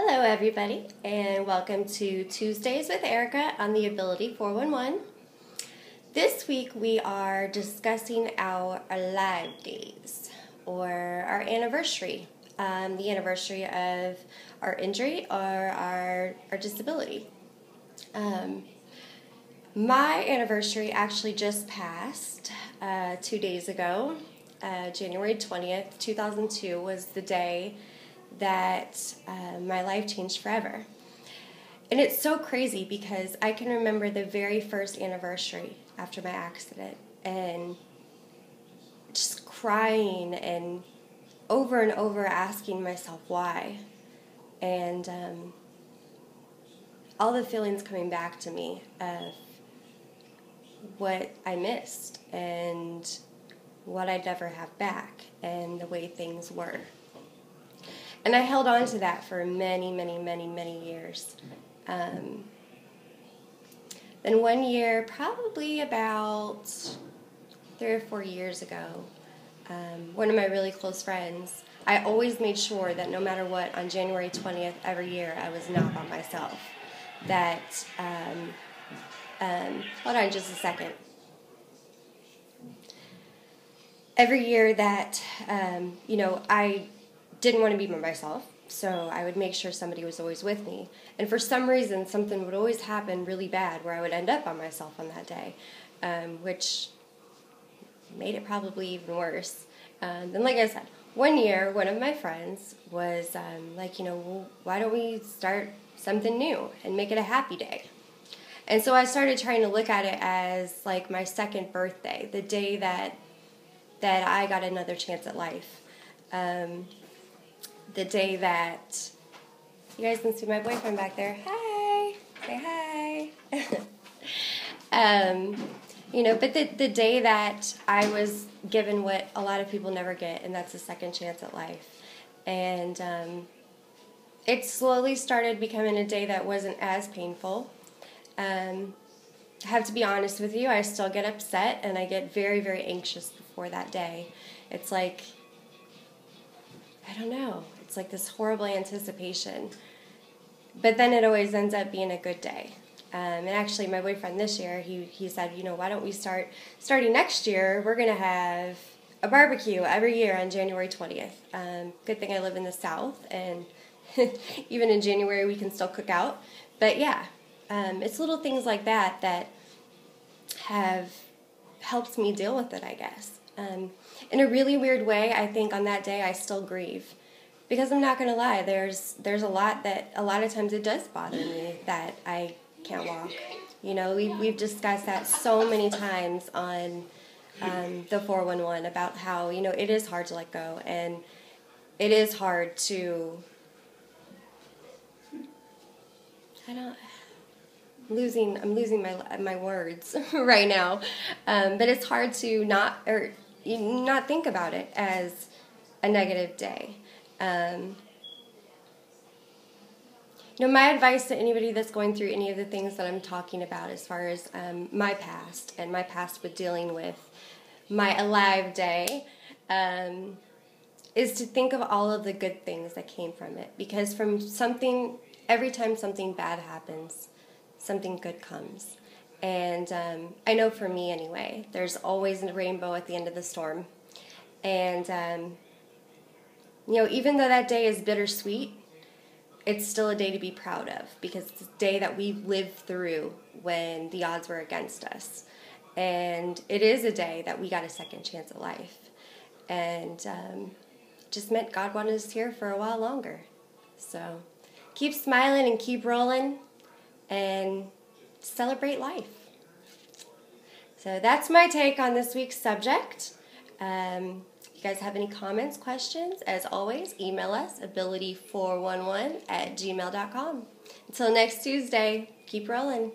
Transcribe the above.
Hello everybody, and welcome to Tuesdays with Erica on the Ability 411. This week we are discussing our alive days, or our anniversary, the anniversary of our injury or our disability. My anniversary actually just passed 2 days ago. January 20th, 2002 was the day that my life changed forever. And it's so crazy because I can remember the very first anniversary after my accident and just crying and over asking myself why. And all the feelings coming back to me of what I missed and what I'd never have back and the way things were. And I held on to that for many years. Then one year, probably about 3 or 4 years ago, one of my really close friends, I always made sure that no matter what, on January 20th every year, I was not by myself. That, hold on just a second. Every year that, I didn't want to be by myself, so I would make sure somebody was always with me. And for some reason, something would always happen really bad where I would end up by myself on that day, which made it probably even worse. Then, like I said, one year, one of my friends was well, why don't we start something new and make it a happy day? And so I started trying to look at it as like my second birthday, the day that I got another chance at life. The day that, you guys can see my boyfriend back there. Hi, say hi. But the day that I was given what a lot of people never get, and that's a second chance at life. And it slowly started becoming a day that wasn't as painful. I have to be honest with you, I still get upset and I get very anxious before that day. It's like, I don't know, it's like this horrible anticipation. But then it always ends up being a good day. And actually my boyfriend this year, he said, why don't we starting next year, we're going to have a barbecue every year on January 20th. Good thing I live in the South, and even in January we can still cook out. But yeah, it's little things like that that have helped me deal with it, I guess. In a really weird way, I think on that day I still grieve. Because I'm not going to lie, there's a lot of times it does bother me that I can't walk. We've discussed that so many times on the 411 about how, it is hard to let go, and it is hard to, I'm losing my words right now. But it's hard to not think about it as a negative day. My advice to anybody that's going through any of the things that I'm talking about as far as my past with dealing with my alive day, is to think of all of the good things that came from it. Because every time something bad happens, something good comes. And I know for me anyway, there's always a rainbow at the end of the storm. And even though that day is bittersweet, it's still a day to be proud of, because it's a day that we lived through when the odds were against us. And it is a day that we got a second chance at life. And just meant God wanted us here for a while longer. So keep smiling and keep rolling and celebrate life. So that's my take on this week's subject. If you guys have any comments, questions, as always, email us, ability411@gmail.com. Until next Tuesday, keep rolling.